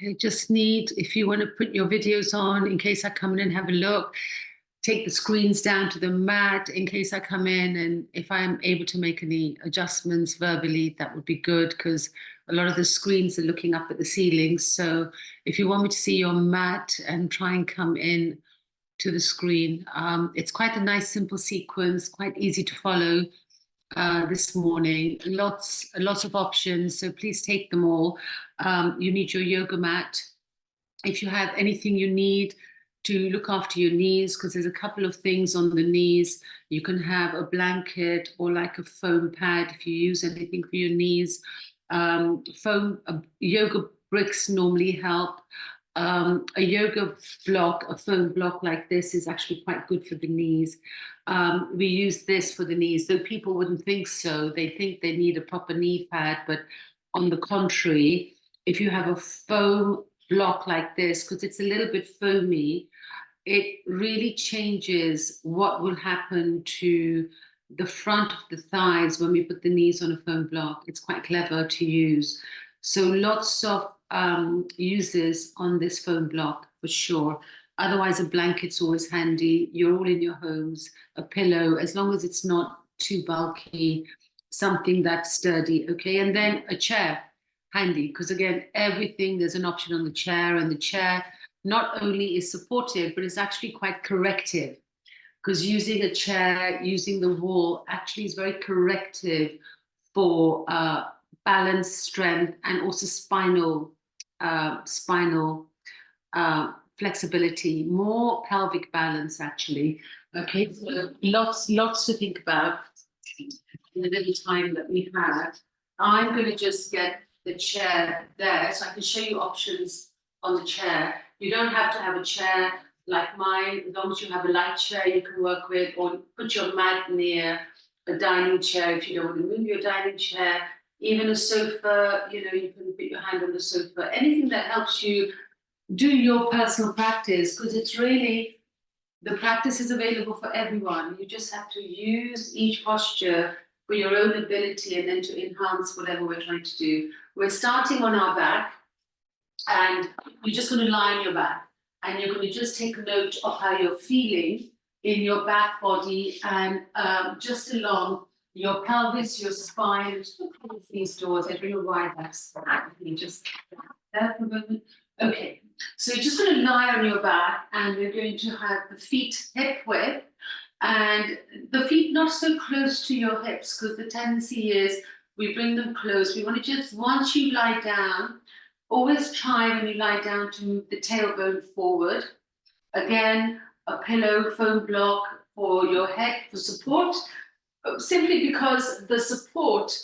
Okay, just need, if you want to put your videos on in case I come in and have a look, take the screens down to the mat in case I come in, and if I'm able to make any adjustments verbally, that would be good, because a lot of the screens are looking up at the ceilings. So if you want me to see your mat and try and come in to the screen, it's quite a nice, simple sequence, quite easy to follow. This morning, lots of options, so please take them all. You need your yoga mat. If you have anything you need to look after your knees, because there's a couple of things on the knees, you can have a blanket or like a foam pad if you use anything for your knees. Yoga bricks normally help. A yoga block, a foam block like this, is actually quite good for the knees. We use this for the knees, though people wouldn't think so. They think they need a proper knee pad, but on the contrary, if you have a foam block like this, because it's a little bit foamy, it really changes what will happen to the front of the thighs when we put the knees on a foam block. It's quite clever to use. So lots of uses on this foam block for sure. Otherwise, a blanket's always handy. You're all in your homes. A pillow, as long as it's not too bulky, something that's sturdy, okay? And then a chair, handy, because again, everything, there's an option on the chair, and the chair not only is supportive, but it's actually quite corrective, because using a chair, using the wall, actually is very corrective for balance, strength, and also spinal flexibility, more pelvic balance actually. Okay, so lots to think about in the little time that we have. I'm going to just get the chair there so I can show you options on the chair. You don't have to have a chair like mine. As long as you have a light chair you can work with, or put your mat near a dining chair if you don't want to move your dining chair. Even a sofa, you can put your hand on the sofa. Anything that helps you do your personal practice, because it's really, the practice is available for everyone. You just have to use each posture for your own ability and then to enhance whatever we're trying to do. We're starting on our back, and you're just going to lie on your back, and you're going to just take note of how you're feeling in your back body, and just along your pelvis, your spine. Just close these doors. I don't know why that's just there for a moment. Okay, so you're just going to lie on your back, and we're going to have the feet hip width, and the feet not so close to your hips, because the tendency is we bring them close. We want to just, once you lie down, always try when you lie down to move the tailbone forward. Again, a pillow, foam block for your head for support, simply because the support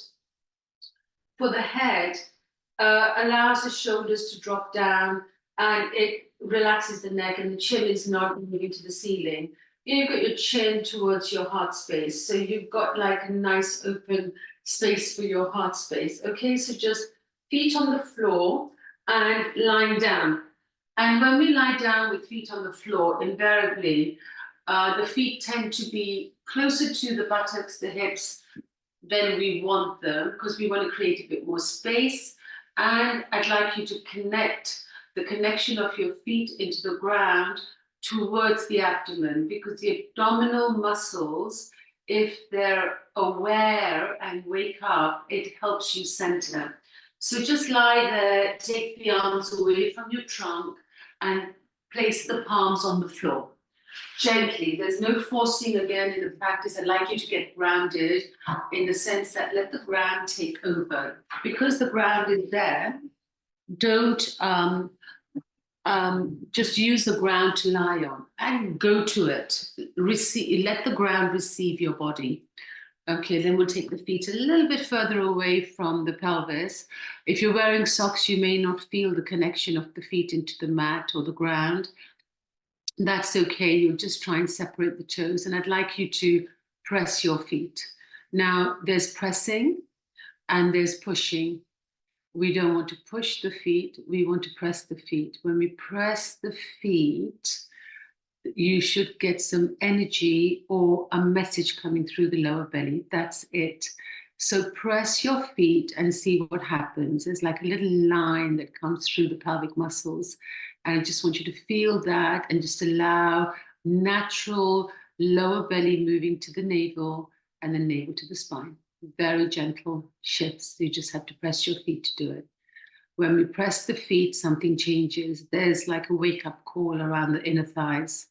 for the head allows the shoulders to drop down, and it relaxes the neck, and the chin is not moving to the ceiling. You've got your chin towards your heart space, so you've got like a nice open space for your heart space. Okay, so just feet on the floor and lying down. And when we lie down with feet on the floor, invariably, the feet tend to be closer to the buttocks, the hips, than we want them, because we want to create a bit more space. And I'd like you to connect the connection of your feet into the ground towards the abdomen, because the abdominal muscles, if they're aware and wake up, it helps you center. So just lie there, take the arms away from your trunk, and place the palms on the floor. Gently, there's no forcing again in the practice. I'd like you to get grounded in the sense that let the ground take over. Because the ground is there, don't just use the ground to lie on, and go to it. Let the ground receive your body. Okay, then we'll take the feet a little bit further away from the pelvis. If you're wearing socks, you may not feel the connection of the feet into the mat or the ground. That's okay. You'll just try and separate the toes, and I'd like you to press your feet. Now, there's pressing and there's pushing. We don't want to push the feet, we want to press the feet. When we press the feet, you should get some energy or a message coming through the lower belly. That's it. So press your feet and see what happens. There's like a little line that comes through the pelvic muscles. And I just want you to feel that and just allow natural lower belly moving to the navel and the navel to the spine. Very gentle shifts. You just have to press your feet to do it. When we press the feet, something changes. There's like a wake-up call around the inner thighs.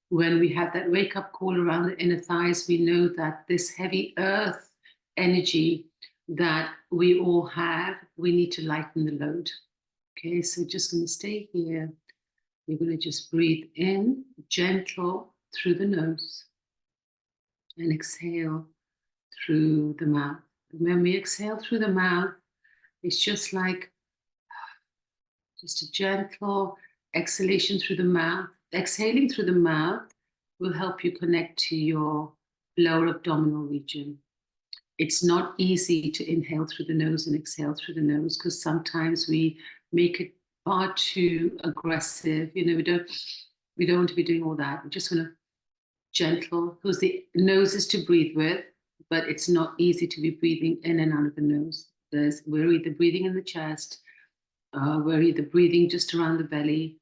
When we have that wake-up call around the inner thighs, we know that this heavy earth energy that we all have, we need to lighten the load. Okay, so just going to stay here. You're going to just breathe in, gentle through the nose, and exhale through the mouth. When we exhale through the mouth, it's just like just a gentle exhalation through the mouth. Exhaling through the mouth will help you connect to your lower abdominal region. It's not easy to inhale through the nose and exhale through the nose because sometimes we make it far too aggressive. You know, we don't want to be doing all that. We just want to gentle, because the nose is to breathe with, but it's not easy to be breathing in and out of the nose. We're either breathing in the chest, we're either breathing just around the belly.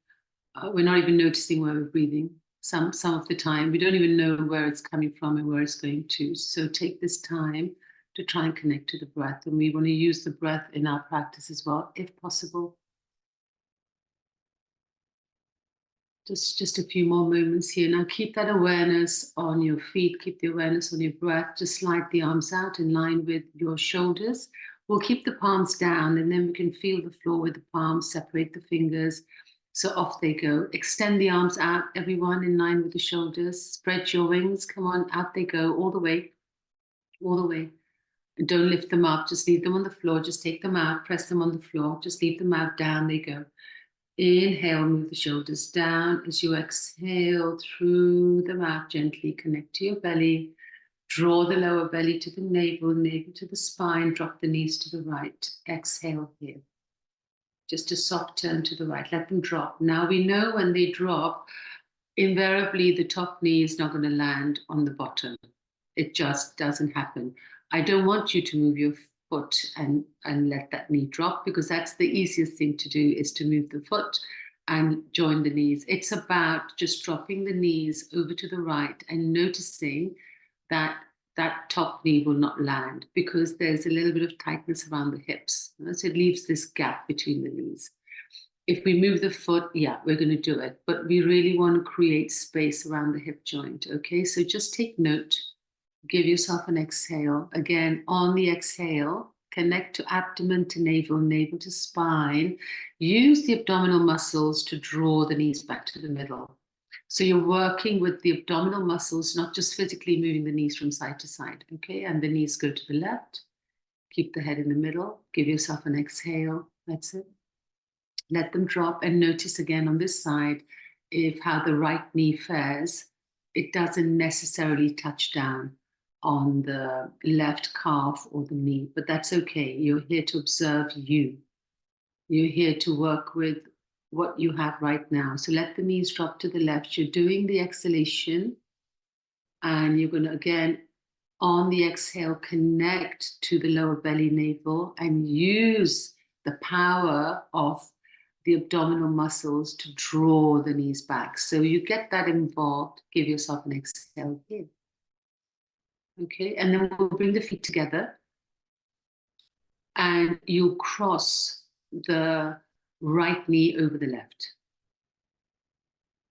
We're not even noticing where we're breathing. Some of the time, we don't even know where it's coming from and where it's going to. So take this time to try and connect to the breath. And we want to use the breath in our practice as well, if possible. Just a few more moments here. Now keep that awareness on your feet, keep the awareness on your breath. Just slide the arms out in line with your shoulders. We'll keep the palms down and then we can feel the floor with the palms, separate the fingers. So off they go. Extend the arms out, everyone, in line with the shoulders. Spread your wings. Come on, out they go, all the way, all the way. And don't lift them up, just leave them on the floor. Just take them out, press them on the floor. Just leave them out, down they go. Inhale, move the shoulders down. As you exhale through the mouth, gently connect to your belly. Draw the lower belly to the navel, navel to the spine. Drop the knees to the right. Exhale here. Just a soft turn to the right. Let them drop. Now we know when they drop, invariably the top knee is not going to land on the bottom. It just doesn't happen. I don't want you to move your foot and let that knee drop, because that's the easiest thing to do, is to move the foot and join the knees. It's about just dropping the knees over to the right and noticing that that top knee will not land, because there's a little bit of tightness around the hips. So it leaves this gap between the knees. If we move the foot, yeah, we're going to do it, but we really want to create space around the hip joint. Okay, so just take note. Give yourself an exhale. Again, on the exhale, connect to abdomen to navel, navel to spine. Use the abdominal muscles to draw the knees back to the middle. So you're working with the abdominal muscles, not just physically moving the knees from side to side, okay? And the knees go to the left. Keep the head in the middle. Give yourself an exhale. That's it. Let them drop, and notice again on this side, how the right knee fares. It doesn't necessarily touch down on the left calf or the knee, but that's okay. You're here to observe you. You're here to work with what you have right now. So let the knees drop to the left. You're doing the exhalation, and you're going to, again, on the exhale, connect to the lower belly, navel, and use the power of the abdominal muscles to draw the knees back. So you get that involved. Give yourself an exhale here. Okay, and then we'll bring the feet together and you'll cross the right knee over the left.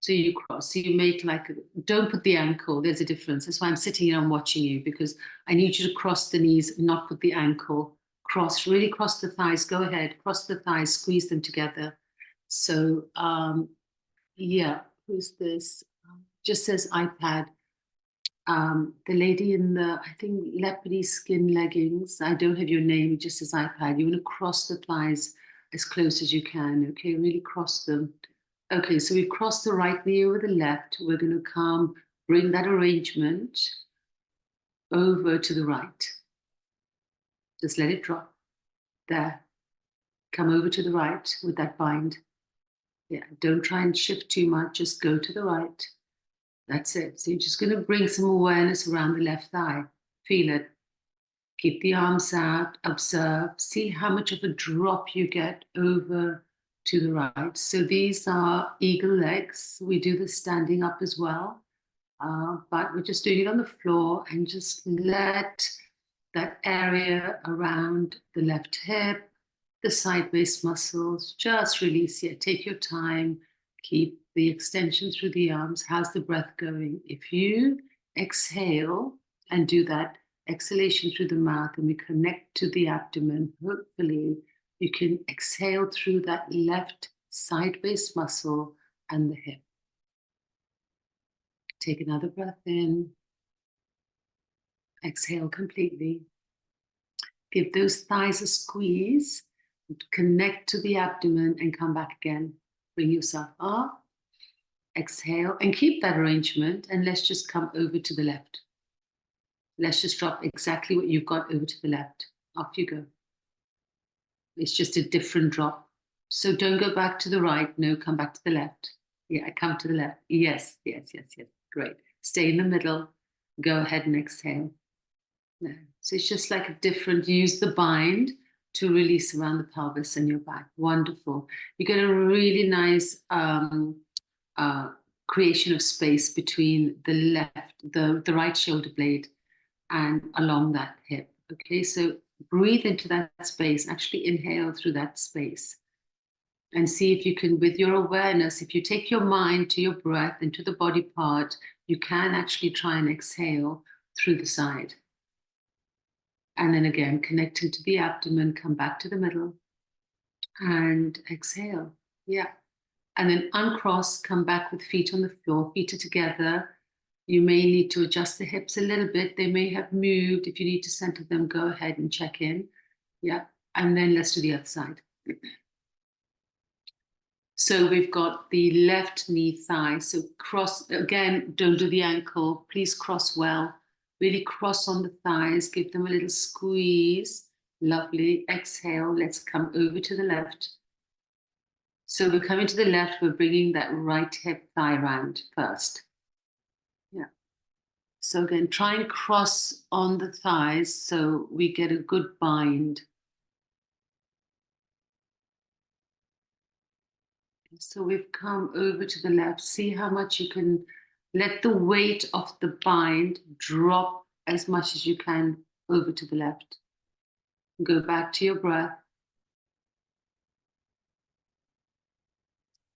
So you cross, so you make like, don't put the ankle, there's a difference. That's why I'm sitting here and watching you, because I need you to cross the knees, not put the ankle. Cross, really cross the thighs, go ahead, cross the thighs, squeeze them together. So, yeah, who's this? Just says iPad. The lady in the, I think, leopardy skin leggings. I don't have your name, it just says iPad. You want to cross the thighs as close as you can, okay? Really cross them. Okay, so we've crossed the right knee over the left. We're going to bring that arrangement over to the right. Just let it drop. There. Come over to the right with that bind. Yeah, don't try and shift too much, just go to the right. That's it. So you're just going to bring some awareness around the left thigh. Feel it. Keep the arms out, observe, see how much of a drop you get over to the right. So these are eagle legs. We do this standing up as well, but we're just doing it on the floor, and just let that area around the left hip, the side waist muscles, just release here. Take your time, keep the extension through the arms. How's the breath going? If you exhale and do that exhalation through the mouth, and we connect to the abdomen, hopefully you can exhale through that left side waist muscle and the hip. Take another breath in. Exhale completely. Give those thighs a squeeze. Connect to the abdomen and come back again. Bring yourself up. Exhale and keep that arrangement, and let's just come over to the left. Let's just drop exactly what you've got over to the left. Off you go. It's just a different drop. So don't go back to the right. No, come back to the left. Yeah, come to the left. Yes, yes, yes, yes. Great. Stay in the middle. Go ahead and exhale. Yeah. So it's just like a different, use the bind to release around the pelvis and your back. Wonderful. You get a really nice creation of space between the left, the right shoulder blade and along that hip. Okay, so breathe into that space. Actually inhale through that space. And see if you can, with your awareness, if you take your mind to your breath and to the body part, you can actually try and exhale through the side. And then again, connecting to the abdomen, come back to the middle and exhale. Yeah. And then uncross, come back with feet on the floor, feet are together. You may need to adjust the hips a little bit. They may have moved. If you need to center them, go ahead and check in. Yeah. And then let's do the other side. So we've got the left knee thigh. So cross, again, don't do the ankle. Please cross well. Really cross on the thighs. Give them a little squeeze. Lovely. Exhale. Let's come over to the left. So we're coming to the left. We're bringing that right hip thigh round first. Yeah. So again, try and cross on the thighs so we get a good bind. So we've come over to the left. See how much you can let the weight of the bind drop as much as you can over to the left. Go back to your breath.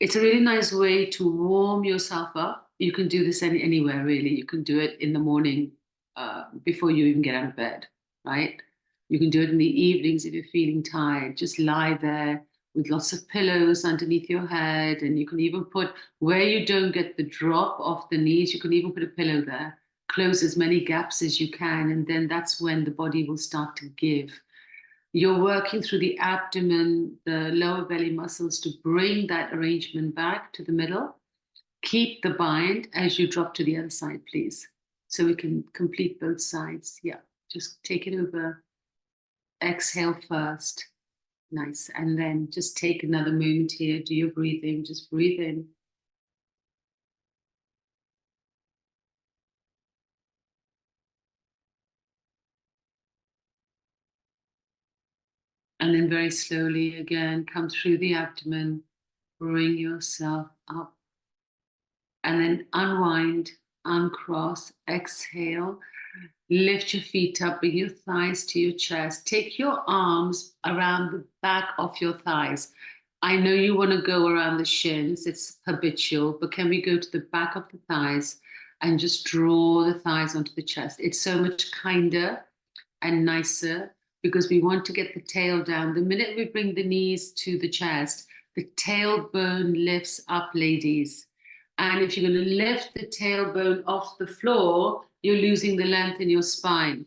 It's a really nice way to warm yourself up. You can do this anywhere, really. You can do it in the morning before you even get out of bed, right? You can do it in the evenings if you're feeling tired. Just lie there with lots of pillows underneath your head. And you can even put, where you don't get the drop off the knees, you can even put a pillow there. Close as many gaps as you can. And then that's when the body will start to give. You're working through the abdomen, the lower belly muscles to bring that arrangement back to the middle. Keep the bind as you drop to the other side, please. So we can complete both sides. Yeah, just take it over. Exhale first. Nice. And then just take another moment here. Do your breathing. Just breathe in. And then very slowly again, come through the abdomen. Bring yourself up. And then unwind, uncross, exhale. Lift your feet up, bring your thighs to your chest. Take your arms around the back of your thighs. I know you want to go around the shins, it's habitual, but can we go to the back of the thighs and just draw the thighs onto the chest? It's so much kinder and nicer because we want to get the tail down. The minute we bring the knees to the chest, the tailbone lifts up, ladies. And if you're going to lift the tailbone off the floor, you're losing the length in your spine.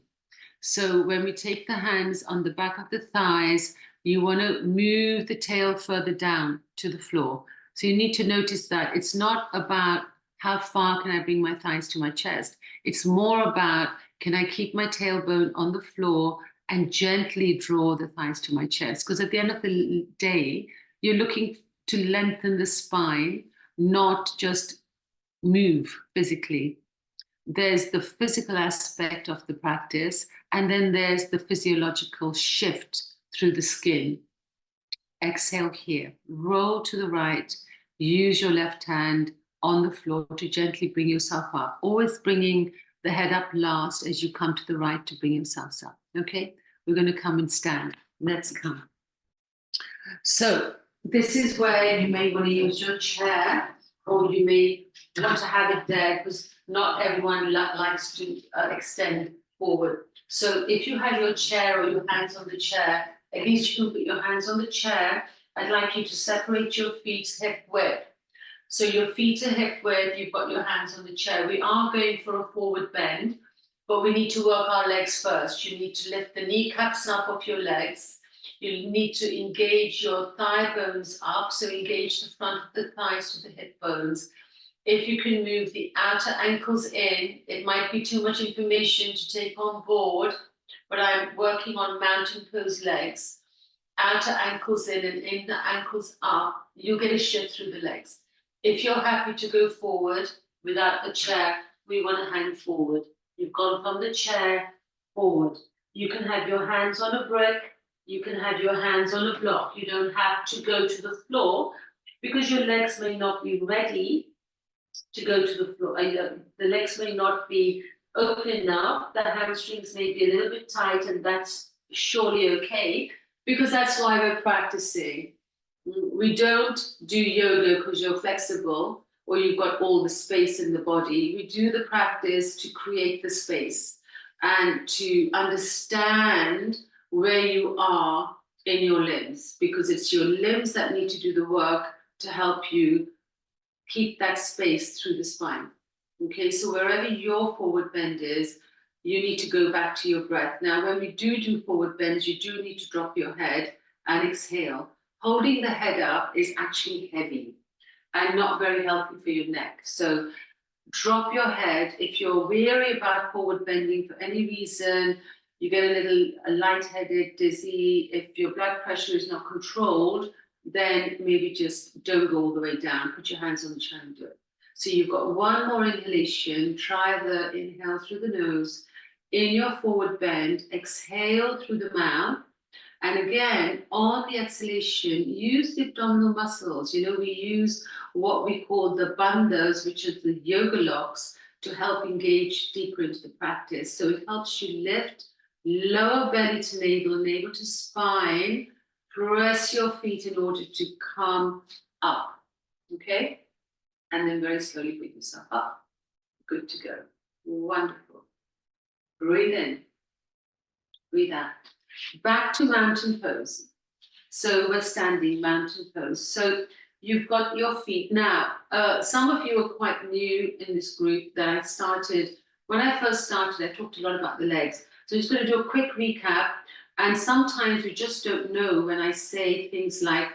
So when we take the hands on the back of the thighs, you want to move the tail further down to the floor. So you need to notice that it's not about how far can I bring my thighs to my chest. It's more about, can I keep my tailbone on the floor and gently draw the thighs to my chest? Because at the end of the day, you're looking to lengthen the spine, not just move physically. there's the physical aspect of the practice, and then there's the physiological shift through the skin. Exhale here, roll to the right, use your left hand on the floor to gently bring yourself up, always bringing the head up last as you come to the right to bring yourselves up. Okay, we're going to come and stand. Let's come. So this is where you may want to use your chair, or you may want to have it there because not everyone likes to extend forward. So if you have your chair or your hands on the chair, at least you can put your hands on the chair. I'd like you to separate your feet hip width. So your feet are hip width, you've got your hands on the chair. We are going for a forward bend, but we need to work our legs first. You need to lift the kneecaps up of your legs. You need to engage your thigh bones up, so engage the front of the thighs to the hip bones. If you can move the outer ankles in, it might be too much information to take on board, but I'm working on mountain pose legs. Outer ankles in and in the ankles up, you get a shift through the legs. If you're happy to go forward without the chair, we want to hang forward. You've gone from the chair forward. You can have your hands on a brick. You can have your hands on a block. You don't have to go to the floor because your legs may not be ready to go to the floor. The legs may not be open enough. The hamstrings may be a little bit tight, and that's surely okay because that's why we're practicing. We don't do yoga because you're flexible or you've got all the space in the body. We do the practice to create the space and to understand where you are in your limbs, because it's your limbs that need to do the work to help you keep that space through the spine. Okay, so wherever your forward bend is, you need to go back to your breath. Now, when we do forward bends, you do need to drop your head and exhale. Holding the head up is actually heavy and not very healthy for your neck. So drop your head. If you're weary about forward bending for any reason, you get a little lightheaded, dizzy, if your blood pressure is not controlled, then maybe just don't go all the way down. Put your hands on the chair and do it. So you've got one more inhalation. Try the inhale through the nose. In your forward bend, exhale through the mouth. And again, on the exhalation, use the abdominal muscles. You know, we use what we call the bandhas, which are the yoga locks, to help engage deeper into the practice. So it helps you lift lower belly to navel, navel to spine. Press your feet in order to come up. Okay? And then very slowly bring yourself up. Good to go. Wonderful. Breathe in. Breathe out. Back to mountain pose. So we're standing mountain pose. So you've got your feet. Now, some of you are quite new in this group that I started. When I first started, I talked a lot about the legs. So I'm just going to do a quick recap. And sometimes you just don't know when I say things like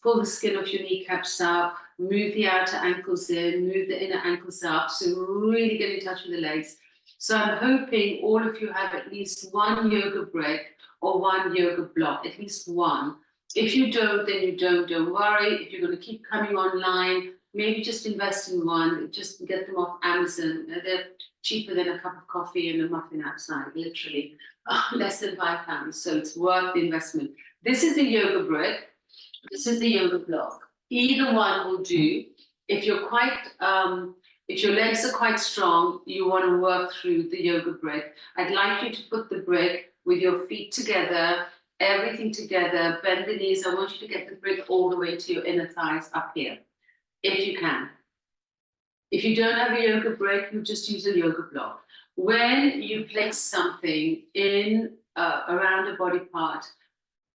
pull the skin off your kneecaps up, move the outer ankles in, move the inner ankles up. So really get in touch with the legs. So I'm hoping all of you have at least one yoga brick or one yoga block, at least one. If you don't, then you don't worry. If you're going to keep coming online, maybe just invest in one, just get them off Amazon. They're cheaper than a cup of coffee and a muffin outside, literally. Less than £5, so it's worth the investment. This is the yoga brick. This is the yoga block. Either one will do. If you're quite, if your legs are quite strong, you want to work through the yoga brick. I'd like you to put the brick with your feet together, everything together, bend the knees. I want you to get the brick all the way to your inner thighs up here, if you can. If you don't have a yoga brick, you just use a yoga block. When you place something in around a body part,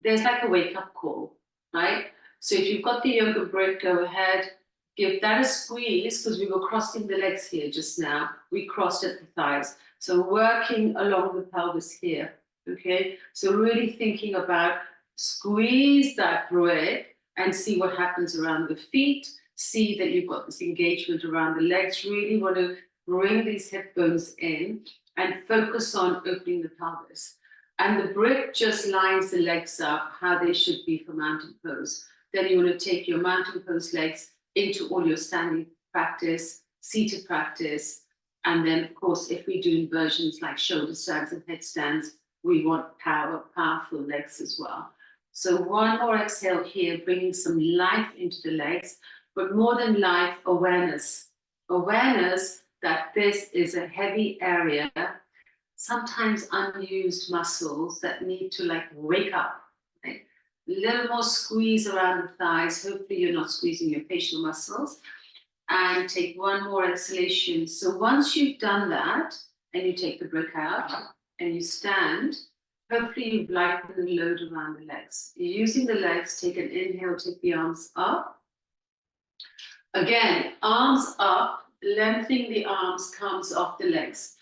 there's like a wake-up call, right? So if you've got the yoga brick, go ahead, give that a squeeze, because we were crossing the legs here just now. We crossed at the thighs. So working along the pelvis here, okay? So really thinking about squeeze that brick and see what happens around the feet. See that you've got this engagement around the legs. Really want to bring these hip bones in and focus on opening the pelvis. And the brick just lines the legs up how they should be for mountain pose. Then you want to take your mountain pose legs into all your standing practice, seated practice, And then, of course, if we do inversions like shoulder stands and headstands, we want powerful legs as well. So one more exhale here, bringing some life into the legs, but more than life, awareness. Awareness that this is a heavy area, sometimes unused muscles that need to like wake up. Right? A little more squeeze around the thighs. Hopefully you're not squeezing your facial muscles. And take one more exhalation. So once you've done that, and you take the brick out, and you stand, hopefully you lighten the load around the legs. You're using the legs, take an inhale, take the arms up. Again, arms up, lengthening the arms comes off the legs.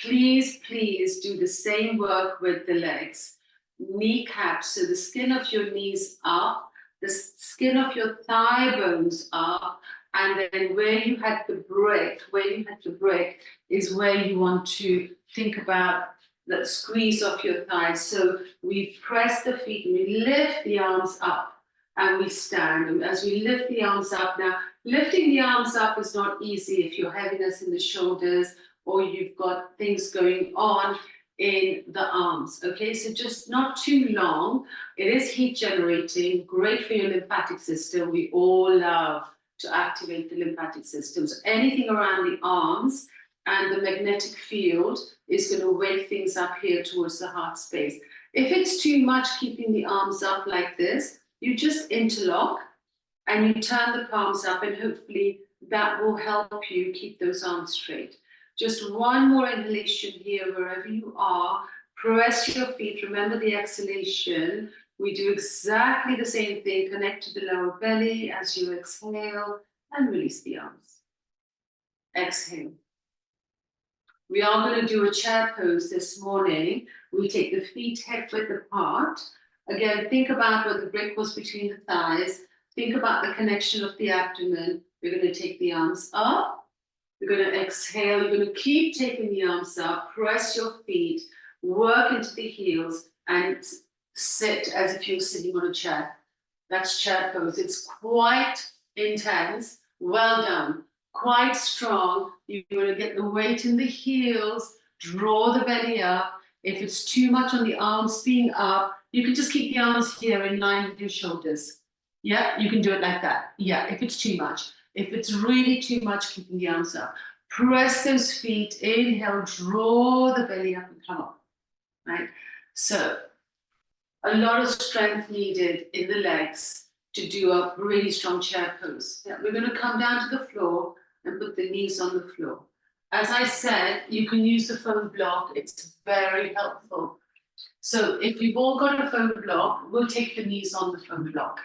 Please, please do the same work with the legs. Kneecaps, so the skin of your knees up, the skin of your thigh bones up, and then where you had the brick, is where you want to think about that squeeze of your thighs. So we press the feet and we lift the arms up and we stand. And as we lift the arms up, now lifting the arms up is not easy if you're heaviness in the shoulders or you've got things going on in the arms. Okay, so just not too long. It is heat generating, great for your lymphatic system. We all love to activate the lymphatic system. So anything around the arms and the magnetic field is going to wake things up here towards the heart space. If it's too much keeping the arms up like this, you just interlock and you turn the palms up, and hopefully that will help you keep those arms straight. Just one more inhalation here, wherever you are. Press your feet. Remember the exhalation. We do exactly the same thing. Connect to the lower belly as you exhale and release the arms. Exhale. We are going to do a chair pose this morning. We take the feet hip width apart. Again, think about where the brick was between the thighs. Think about the connection of the abdomen. We're going to take the arms up. You're going to exhale. You're going to keep taking the arms up. Press your feet. Work into the heels and sit as if you're sitting on a chair. That's chair pose. It's quite intense. Well done. Quite strong. You want to get the weight in the heels. Draw the belly up. If it's too much on the arms being up, you can just keep the arms here in line with your shoulders. Yeah, you can do it like that. Yeah, if it's too much. If it's really too much, keeping the arms up. Press those feet. Inhale, draw the belly up and come up. Right? So, a lot of strength needed in the legs to do a really strong chair pose. Yeah, we're going to come down to the floor and put the knees on the floor. As I said, you can use the foam block. It's very helpful. So if you've all got a foam block, we'll take the knees on the foam block.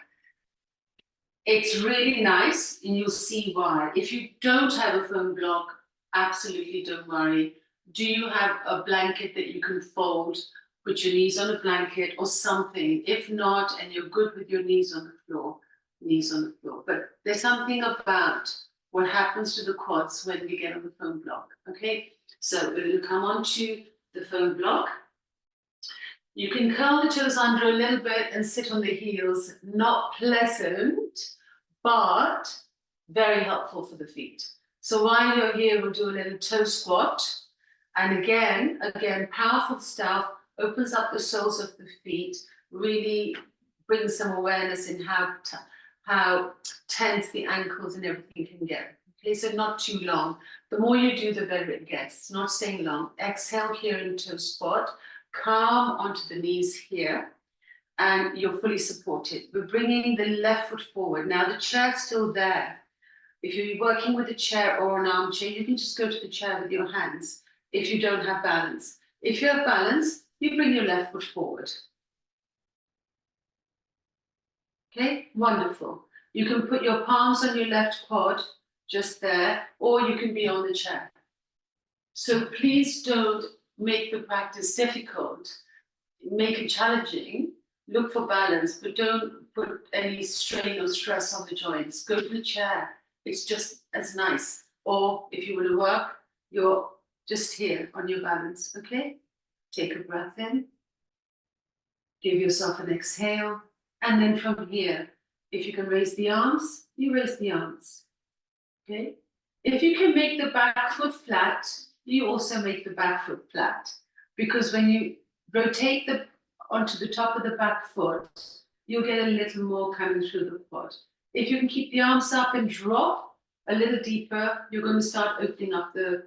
It's really nice, and you'll see why. If you don't have a foam block, absolutely don't worry. Do you have a blanket that you can fold? Put your knees on a blanket or something. If not, and you're good with your knees on the floor, knees on the floor. But there's something about what happens to the quads when we get on the foam block, okay? So we're going to come onto the foam block. You can curl the toes under a little bit and sit on the heels. Not pleasant, but very helpful for the feet. So while you're here, we'll do a little toe squat. And again, powerful stuff. Opens up the soles of the feet, really brings some awareness in how tense the ankles and everything can get. Okay, so not too long. The more you do, the better it gets. It's not staying long. Exhale here in toe squat. Calm onto the knees here, and you're fully supported. We're bringing the left foot forward. Now the chair's still there. If you're working with a chair or an armchair, you can just go to the chair with your hands if you don't have balance. If you have balance, you bring your left foot forward. Okay, wonderful. You can put your palms on your left quad, just there, or you can be on the chair. So please don't make the practice difficult. Make it challenging. Look for balance, but don't put any strain or stress on the joints. Go to the chair. It's just as nice. Or if you want to work, you're just here on your balance, okay? Take a breath in, give yourself an exhale, and then from here, if you can raise the arms, you raise the arms, okay? If you can make the back foot flat, you also make the back foot flat. Because when you rotate onto the top of the back foot, you'll get a little more coming through the foot. If you can keep the arms up and drop a little deeper, you're going to start opening up the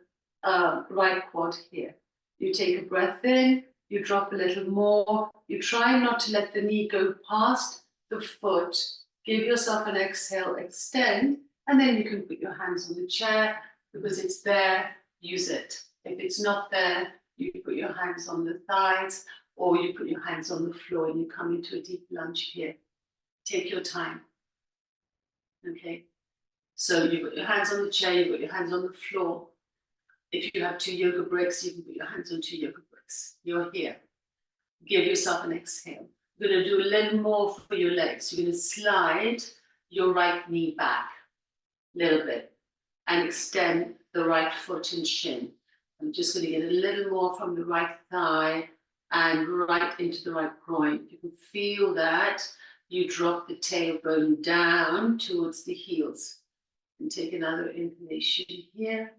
right quad here. You take a breath in, you drop a little more, you try not to let the knee go past the foot. Give yourself an exhale, extend, and then you can put your hands on the chair because it's there, use it. If it's not there, you put your hands on the thighs or you put your hands on the floor and you come into a deep lunge here. Take your time. Okay. So you put your hands on the chair, you put your hands on the floor. If you have 2 yoga bricks, you can put your hands on 2 yoga bricks. You're here. Give yourself an exhale. You're going to do a little more for your legs. You're going to slide your right knee back a little bit and extend the right foot and shin. I'm just going to get a little more from the right thigh and right into the right groin. You can feel that. You drop the tailbone down towards the heels. And take another inhalation here.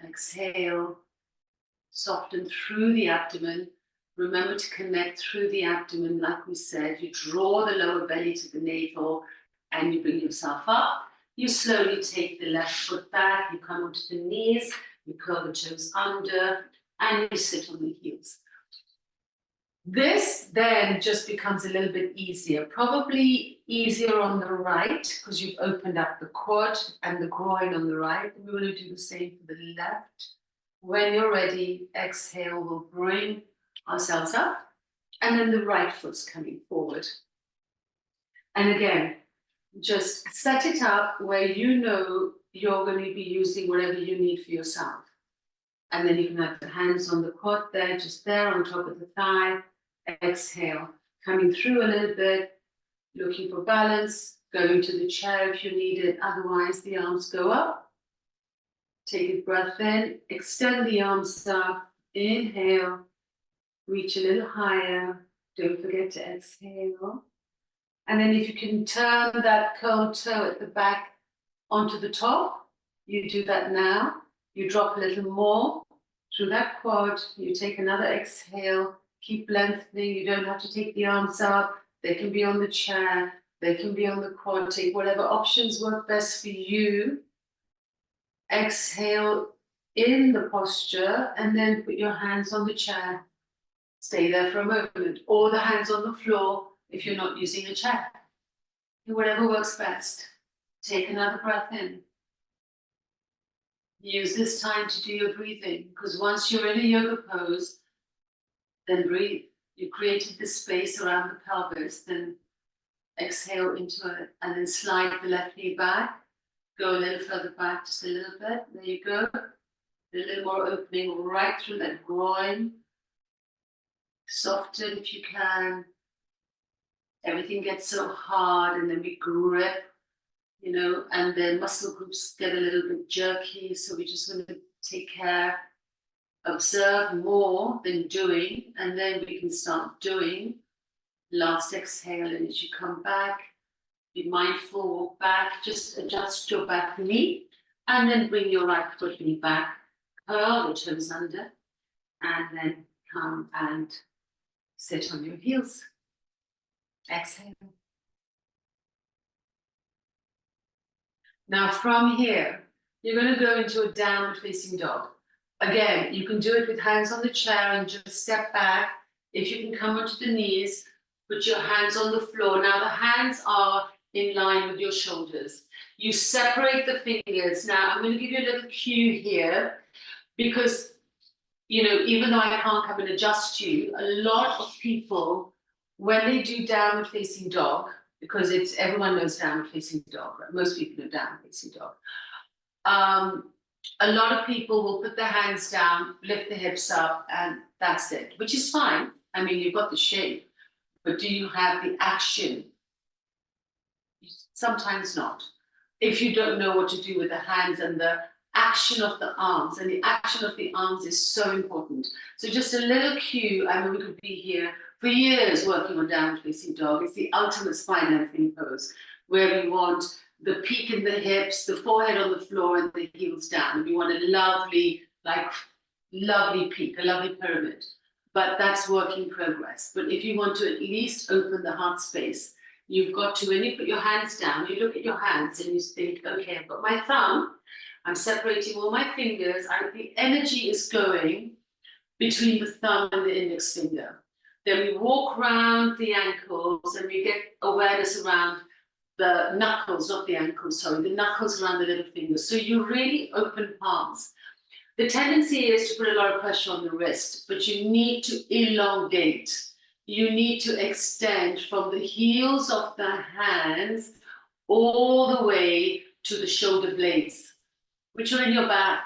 Exhale. Soften through the abdomen. Remember to connect through the abdomen, like we said. You draw the lower belly to the navel and you bring yourself up. You slowly take the left foot back. You come onto the knees. You curl the toes under and you sit on the heels. This then just becomes a little bit easier, probably easier on the right because you've opened up the quad and the groin on the right. And we're going to do the same for the left. When you're ready, exhale, we'll bring ourselves up and then the right foot's coming forward. And again, just set it up where you know you're going to be using whatever you need for yourself. And then you can have the hands on the quad there, just there on top of the thigh. Exhale, coming through a little bit, looking for balance, going to the chair if you need it. Otherwise, the arms go up. Take a breath in, extend the arms up, inhale, reach a little higher. Don't forget to exhale. And then if you can turn that curled toe at the back onto the top, you do that now. You drop a little more through that quad. You take another exhale. Keep lengthening. You don't have to take the arms up. They can be on the chair. They can be on the quad. Take whatever options work best for you. Exhale in the posture and then put your hands on the chair. Stay there for a moment. Or the hands on the floor if you're not using a chair. Whatever works best. Take another breath in. Use this time to do your breathing because once you're in a yoga pose, then breathe. You created the space around the pelvis, then exhale into it and then slide the left knee back. Go a little further back, just a little bit. There you go. A little more opening right through that groin. Soften if you can. Everything gets so hard and then we grip, you know, and then muscle groups get a little bit jerky. So we just want to take care. Observe more than doing, and then we can start doing. Last exhale, and as you come back, be mindful, walk back, just adjust your back knee, and then bring your right foot knee back, curl the toes under, and then come and sit on your heels. Exhale. Now from here, you're going to go into a downward facing dog. Again, you can do it with hands on the chair and just step back. If you can come onto the knees, put your hands on the floor. Now the hands are in line with your shoulders. You separate the fingers. Now I'm going to give you a little cue here because, you know, even though I can't come and adjust you, a lot of people, when they do downward facing dog, because everyone knows downward facing dog, right? Most people know downward facing dog. A lot of people will put their hands down, lift the hips up, and that's it, which is fine. I mean, you've got the shape, but do you have the action? Sometimes not. If you don't know what to do with the hands and the action of the arms, and the action of the arms is so important. So just a little cue. I mean, we could be here for years working on downward facing dog. It's the ultimate spine lengthening pose where we want the peak in the hips, the forehead on the floor, and the heels down. We want a lovely, like, lovely peak, a lovely pyramid. But that's work in progress. But if you want to at least open the heart space, you've got to, when you put your hands down, you look at your hands and you think, okay, I've got my thumb, I'm separating all my fingers, the energy is going between the thumb and the index finger. Then we walk around the ankles and we get awareness around the knuckles, not the ankles, sorry, the knuckles around the little fingers. So you really open palms. The tendency is to put a lot of pressure on the wrist, but you need to elongate. You need to extend from the heels of the hands all the way to the shoulder blades, which are in your back.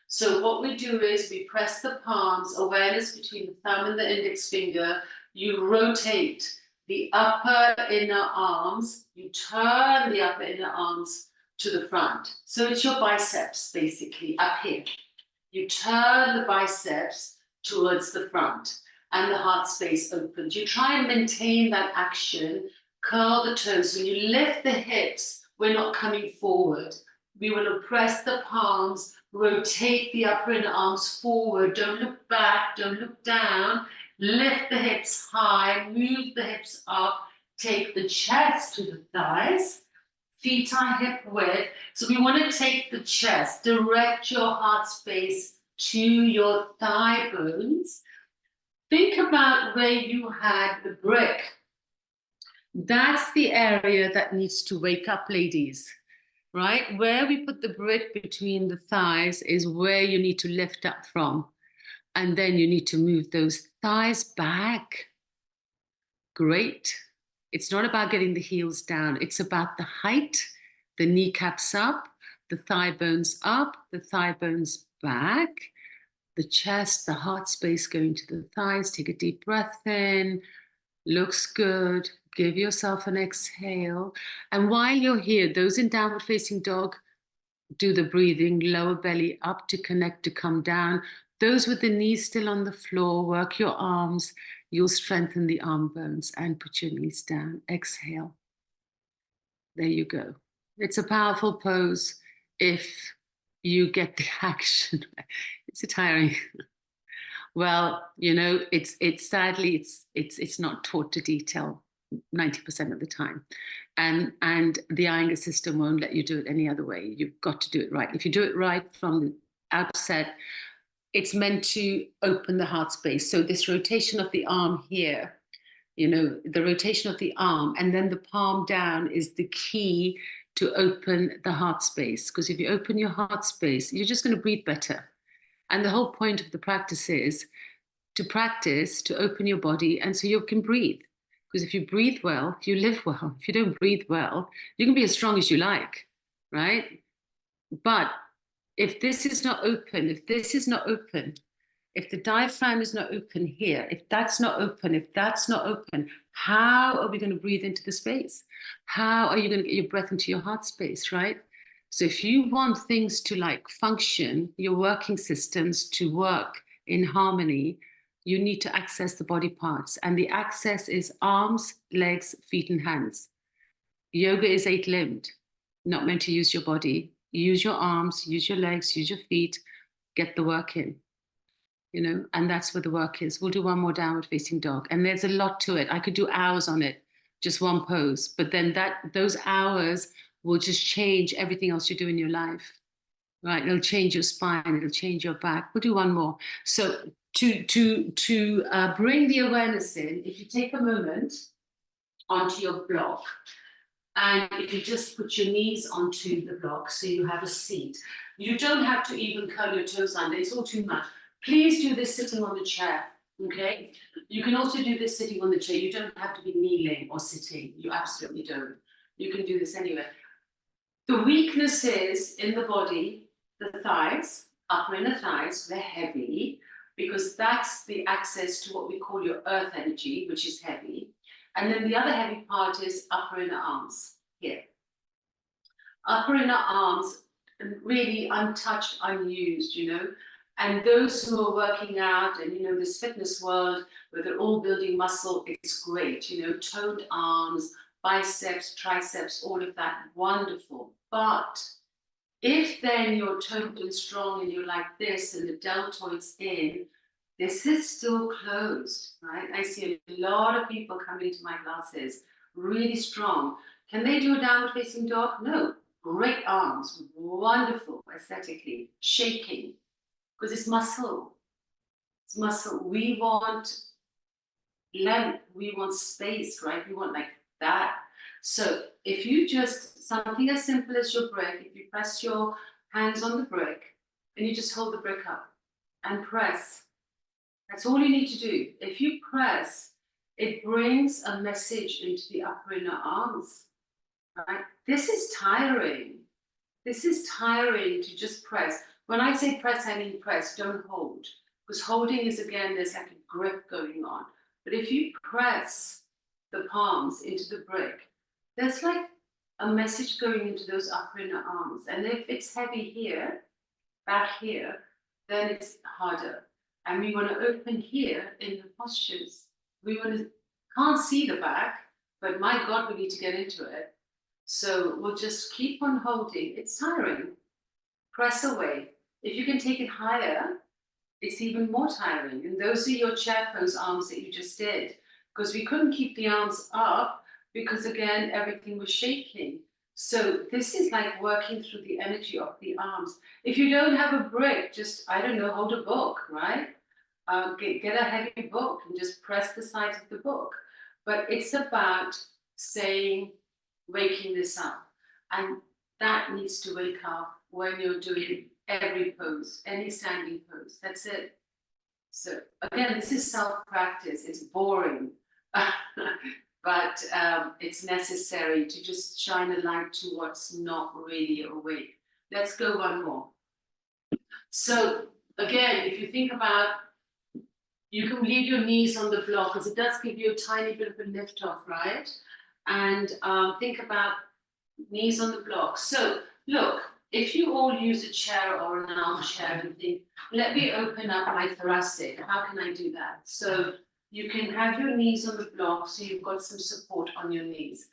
So what we do is we press the palms, awareness between the thumb and the index finger. You rotate the upper inner arms. You turn the upper inner arms to the front. So it's your biceps, basically, up here. You turn the biceps towards the front and the heart space opens. You try and maintain that action, curl the toes. When you lift the hips, we're not coming forward. We want to press the palms, rotate the upper inner arms forward. Don't look back, don't look down. Lift the hips high, move the hips up, take the chest to the thighs. Feet are hip width. So we want to take the chest, direct your heart space to your thigh bones. Think about where you had the brick. That's the area that needs to wake up, ladies, right? Where we put the brick between the thighs is where you need to lift up from. And then you need to move those thighs back. Great. It's not about getting the heels down. It's about the height, the kneecaps up, the thigh bones up, the thigh bones back, the chest, the heart space going to the thighs. Take a deep breath in. Looks good. Give yourself an exhale. And while you're here, those in downward facing dog, do the breathing, lower belly up to connect, to come down. Those with the knees still on the floor, work your arms. You'll strengthen the arm bones and put your knees down. Exhale. There you go. It's a powerful pose if you get the action. It's tiring. Well, you know, it's sadly it's not taught to detail 90% of the time, and the Iyengar system won't let you do it any other way. You've got to do it right. If you do it right from the outset, it's meant to open the heart space. So this rotation of the arm here, you know, the rotation of the arm and then the palm down is the key to open the heart space. Because if you open your heart space, you're just going to breathe better. And the whole point of the practice is to practice, to open your body, and so you can breathe. Because if you breathe well, you live well. If you don't breathe well, you can be as strong as you like, right? But if this is not open, if this is not open, if the diaphragm is not open here, if that's not open, if that's not open, how are we going to breathe into the space? How are you going to get your breath into your heart space, right? So if you want things to like function, your working systems to work in harmony, you need to access the body parts. And the access is arms, legs, feet, and hands. Yoga is 8-limbed, not meant to use your body. Use your arms, use your legs, use your feet, get the work in, you know, and that's where the work is. We'll do one more downward facing dog. And there's a lot to it. I could do hours on it, just one pose, but then those hours will just change everything else you do in your life, right? It'll change your spine, it'll change your back. We'll do one more. So to bring the awareness in, if you take a moment onto your block, and if you just put your knees onto the block so you have a seat. You don't have to even curl your toes under, it's all too much. Please do this sitting on the chair, okay? You can also do this sitting on the chair. You don't have to be kneeling or sitting. You absolutely don't. You can do this anywhere. The weaknesses in the body, the thighs, upper inner thighs, they're heavy because that's the access to what we call your earth energy, which is heavy. And then the other heavy part is upper inner arms here. Upper inner arms, really untouched, unused, you know. And those who are working out and, you know, this fitness world where they're all building muscle, it's great, you know, toned arms, biceps, triceps, all of that, wonderful. But if then you're toned and strong and you're like this and the deltoid's in, this is still closed, right? I see a lot of people coming to my classes, really strong. Can they do a downward facing dog? No. Great arms, wonderful aesthetically, shaking, because it's muscle. It's muscle. We want length, we want space, right? We want like that. So if you just, something as simple as your brick, if you press your hands on the brick and you just hold the brick up and press, that's all you need to do. If you press, it brings a message into the upper inner arms, right? This is tiring. This is tiring to just press. When I say press, I mean press, don't hold. Because holding is, again, there's like a grip going on. But if you press the palms into the brick, there's like a message going into those upper inner arms. And if it's heavy here, back here, then it's harder. And we want to open here in the postures. We want to, can't see the back, but my God, we need to get into it. So we'll just keep on holding. It's tiring. Press away. If you can take it higher, it's even more tiring. And those are your chair pose arms that you just did. Because we couldn't keep the arms up because, again, everything was shaking. So this is like working through the energy of the arms. If you don't have a brick, just, I don't know, hold a book, right? Get a heavy book and just press the sides of the book. But it's about saying, waking this up. And that needs to wake up when you're doing every pose, any standing pose. That's it. So again, this is self-practice. It's boring, but it's necessary to just shine a light to what's not really awake. Let's go one more. So again, if you think about, you can leave your knees on the block because it does give you a tiny bit of a lift off, right? And think about knees on the block. So look, if you all use a chair or an armchair and think, let me open up my thoracic, how can I do that? So you can have your knees on the block so you've got some support on your knees.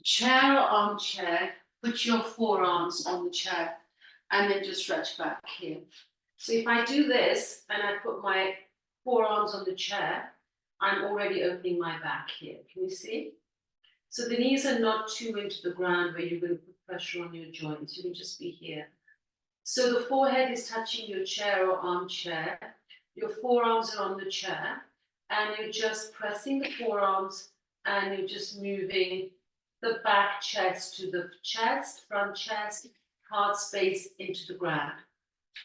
Chair or armchair, put your forearms on the chair and then just stretch back here. So if I do this and I put my forearms on the chair, I'm already opening my back here. Can you see? So the knees are not too into the ground where you're going to put pressure on your joints. You can just be here. So the forehead is touching your chair or armchair. Your forearms are on the chair. And you're just pressing the forearms and you're just moving the back chest to the chest, front chest, heart space into the ground.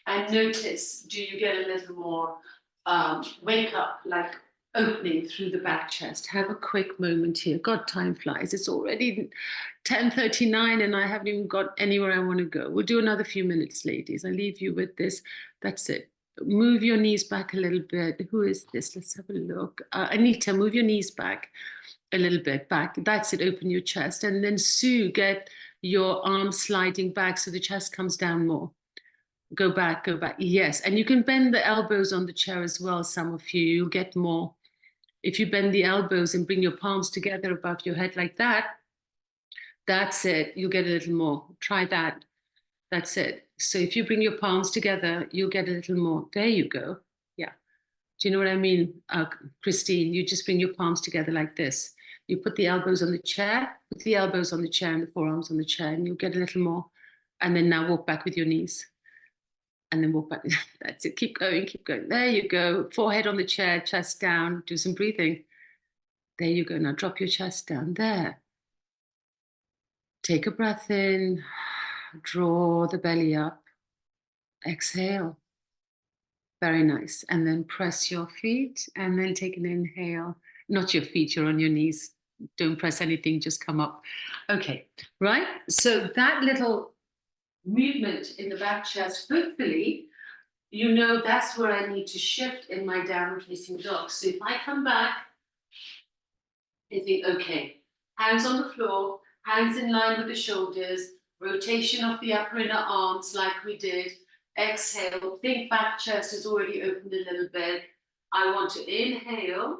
And notice, do you get a little more wake up, like opening through the back chest? Have a quick moment here. God, time flies. It's already 10:39 and I haven't even got anywhere I want to go. We'll do another few minutes, ladies. I leave you with this. That's it. Move your knees back a little bit. Who is this? Let's have a look. Anita, move your knees back a little bit back. That's it. Open your chest. And then Sue, get your arms sliding back so the chest comes down more. Go back, go back. Yes. And you can bend the elbows on the chair as well, some of you. You'll get more. If you bend the elbows and bring your palms together above your head like that, that's it. You'll get a little more. Try that. That's it. So if you bring your palms together, you'll get a little more. There you go. Yeah. Do you know what I mean, Christine? You just bring your palms together like this. You put the elbows on the chair, put the elbows on the chair and the forearms on the chair, and you'll get a little more. And then now walk back with your knees. And then walk back. That's it. Keep going, keep going. There you go. Forehead on the chair, chest down. Do some breathing. There you go. Now drop your chest down. There. Take a breath in. Draw the belly up. Exhale. Very nice. And then press your feet and then take an inhale. Not your feet, you're on your knees. Don't press anything, just come up. Okay, right? So that little movement in the back chest, hopefully, you know that's where I need to shift in my downward facing dog. So if I come back, I think, okay, hands on the floor, hands in line with the shoulders, rotation of the upper inner arms like we did. Exhale, think back chest is already opened a little bit. I want to inhale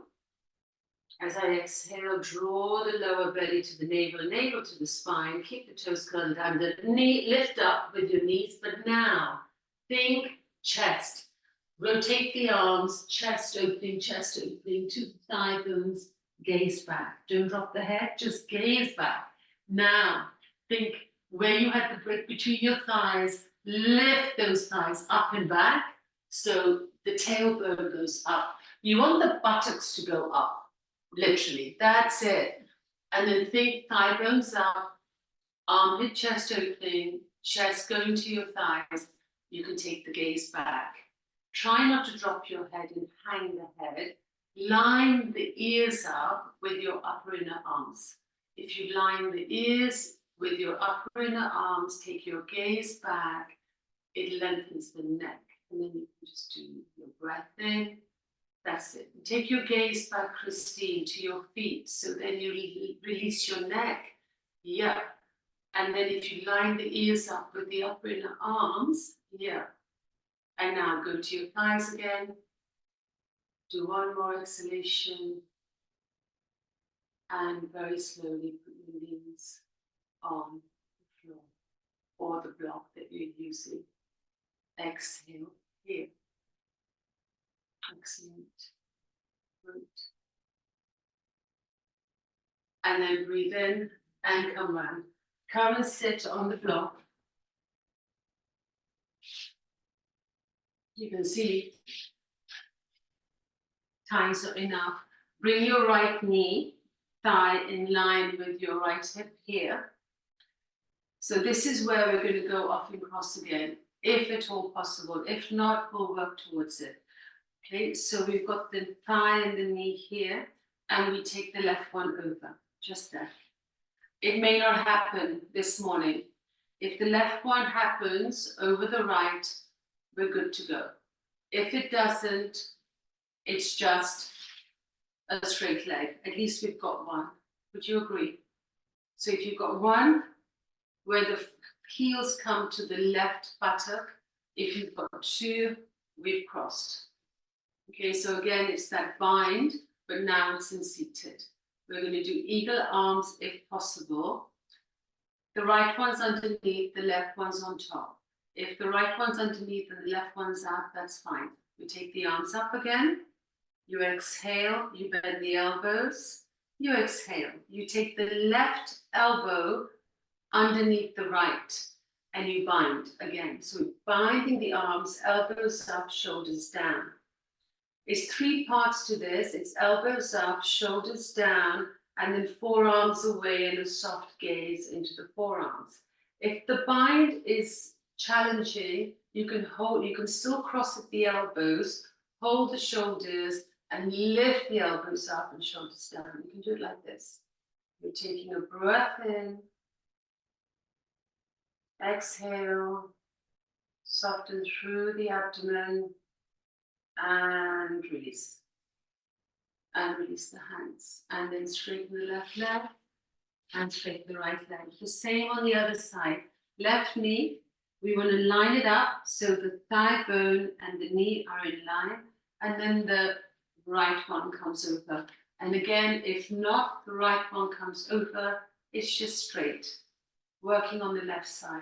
As I exhale, draw the lower belly to the navel, navel to the spine, keep the toes curled under, knee, lift up with your knees, but now think chest. Rotate the arms, chest opening to thigh bones, gaze back. Don't drop the head, just gaze back. Now think where you had the break between your thighs, lift those thighs up and back so the tailbone goes up. You want the buttocks to go up. Literally, that's it. And then think thigh bones up, armpit, chest opening, chest going to your thighs. You can take the gaze back. Try not to drop your head and hang the head. Line the ears up with your upper inner arms. If you line the ears with your upper inner arms, take your gaze back, it lengthens the neck. And then you can just do your breath in. That's it. Take your gaze back, Christine, to your feet. So then you release your neck. Yeah. And then if you line the ears up with the upper inner arms, yeah. And now go to your thighs again. Do one more exhalation. And very slowly put your knees on the floor or the block that you're using. Exhale here. Excellent. Good. And then breathe in and come round. Come and sit on the block. You can see time's not enough. Bring your right knee, thigh in line with your right hip here. So this is where we're going to go off and cross again, if at all possible. If not, we'll work towards it. Okay, so we've got the thigh and the knee here, and we take the left one over, just there. It may not happen this morning. If the left one happens over the right, we're good to go. If it doesn't, it's just a straight leg. At least we've got one. Would you agree? So if you've got one where the heels come to the left buttock, if you've got two, we've crossed. Okay, so again, it's that bind, but now it's in seated. We're going to do eagle arms if possible. The right one's underneath, the left one's on top. If the right one's underneath and the left one's up, that's fine. We take the arms up again. You exhale, you bend the elbows. You exhale. You take the left elbow underneath the right and you bind again. So we're binding the arms, elbows up, shoulders down. It's three parts to this. It's elbows up, shoulders down, and then forearms away and a soft gaze into the forearms. If the bind is challenging, you can still cross at the elbows, hold the shoulders, and lift the elbows up and shoulders down. You can do it like this. You're taking a breath in, exhale, soften through the abdomen, and release. And release the hands. And then straighten the left leg and straighten the right leg. The same on the other side. Left knee, we want to line it up so the thigh bone and the knee are in line. And then the right one comes over. And again, if not, the right one comes over, it's just straight. Working on the left side.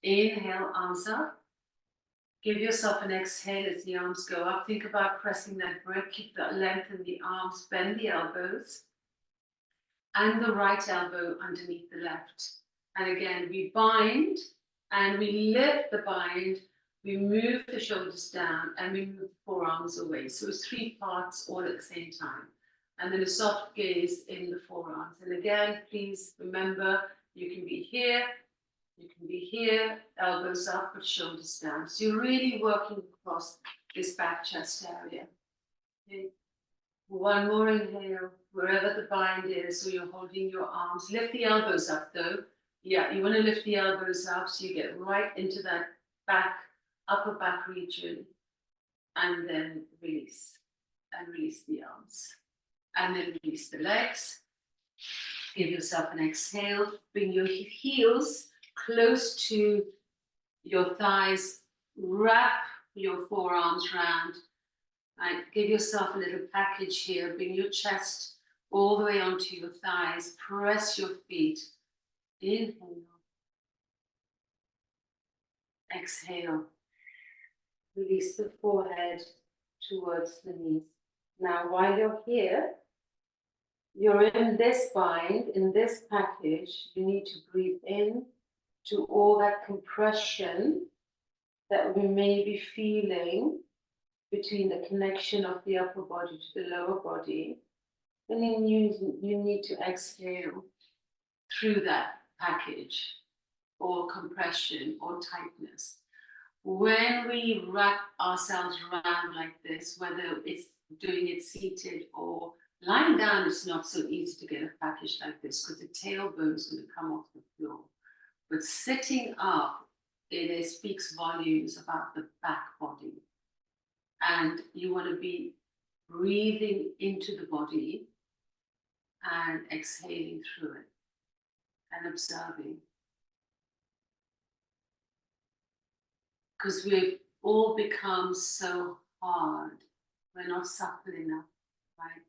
Inhale, arms up. Give yourself an exhale as the arms go up. Think about pressing that brick. Keep that length in the arms. Bend the elbows. And the right elbow underneath the left. And again, we bind and we lift the bind. We move the shoulders down and we move the forearms away. So it's three parts all at the same time. And then a soft gaze in the forearms. And again, please remember, you can be here. You can be here, elbows up, but shoulders down. So you're really working across this back chest area. Okay. One more inhale, wherever the bind is, so you're holding your arms. Lift the elbows up though. Yeah, you want to lift the elbows up so you get right into that back, upper back region. And then release. And release the arms. And then release the legs. Give yourself an exhale. Bring your heels close to your thighs, wrap your forearms round, Right, give yourself a little package here. Bring your chest all the way onto your thighs. Press your feet. Inhale. Exhale. Release the forehead towards the knees. Now, while you're here, you're in this bind, in this package, you need to breathe in to all that compression that we may be feeling between the connection of the upper body to the lower body. And then you need to exhale through that package, or compression or tightness. When we wrap ourselves around like this, whether it's doing it seated or lying down, it's not so easy to get a package like this because the tailbone is going to come off the floor. But sitting up, it speaks volumes about the back body. And you want to be breathing into the body and exhaling through it and observing. Because we've all become so hard. We're not supple enough, right?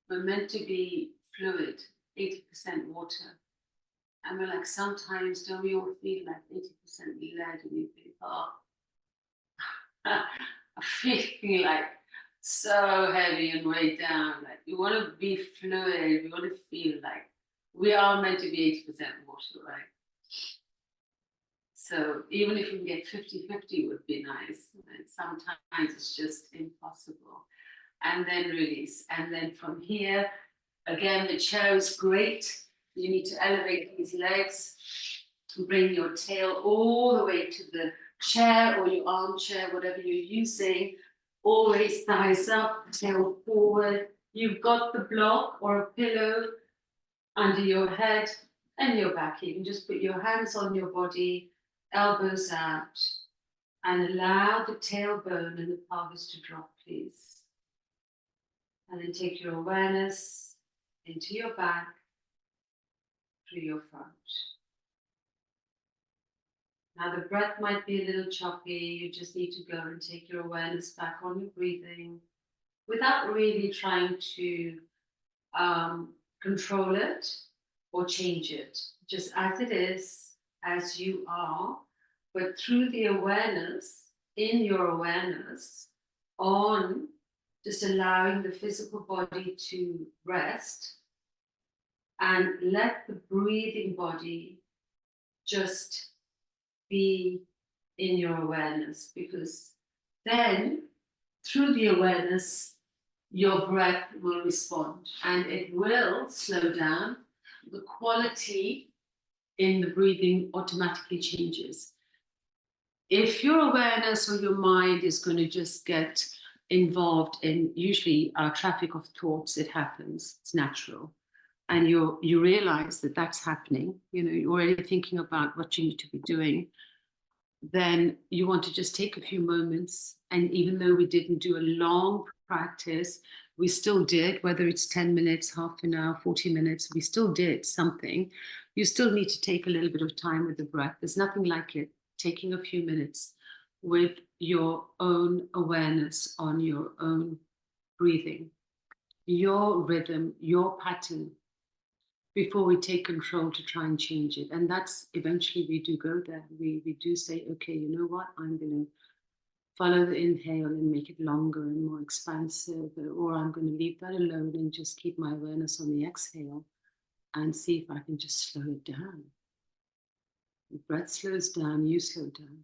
We're meant to be fluid, 80% water. And we're like, sometimes don't we all feel like 80% lead, and you think, oh, I'm feeling like so heavy and weighed down. Like, you want to be fluid, we want to feel like we are meant to be 80% water, right? So even if we can get 50-50 would be nice. And sometimes it's just impossible. And then release. And then from here, again, the chair is great. You need to elevate these legs, bring your tail all the way to the chair or your armchair, whatever you're using. Always thighs up, tail forward. You've got the block or a pillow under your head and your back. You can just put your hands on your body, elbows out, and allow the tailbone and the pelvis to drop, please. And then take your awareness into your back, through your front. Now the breath might be a little choppy. You just need to go and take your awareness back on your breathing without really trying to control it or change it. Just as it is, as you are, but through the awareness, in your awareness, on just allowing the physical body to rest, and let the breathing body just be in your awareness, because then through the awareness, your breath will respond and it will slow down. The quality in the breathing automatically changes. If your awareness or your mind is going to just get involved in usually our traffic of thoughts, it happens, it's natural. And you realize that that's happening, you're already thinking about what you need to be doing, then you want to just take a few moments. And even though we didn't do a long practice, we still did, whether it's 10 minutes, half an hour, 40 minutes, we still did something. You still need to take a little bit of time with the breath. There's nothing like it, taking a few minutes with your own awareness on your own breathing, your rhythm, your pattern, before we take control to try and change it. And that's eventually we do go there. We do say, okay, you know what? I'm going to follow the inhale and make it longer and more expansive, or I'm going to leave that alone and just keep my awareness on the exhale and see if I can just slow it down. The breath slows down, you slow down.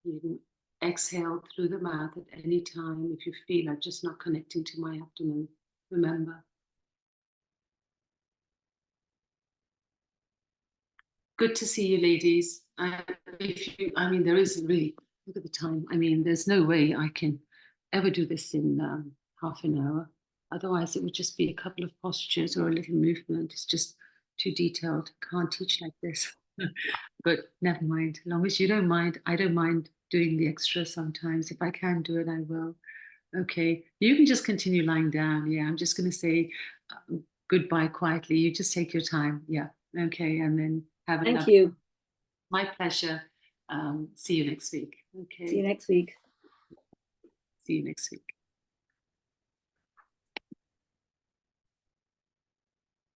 You can exhale through the mouth at any time if you feel like just not connecting to my abdomen. Remember. Good to see you, ladies. There is really, look at the time. There's no way I can ever do this in half an hour. Otherwise, it would just be a couple of postures or a little movement. It's just too detailed. Can't teach like this. But never mind. As long as you don't mind, I don't mind doing the extra sometimes. If I can do it, I will. Okay, you can just continue lying down. Yeah, I'm just going to say goodbye quietly. You just take your time. Yeah, okay, and then have a Thank you. My pleasure. See you next week. Okay. See you next week. See you next week.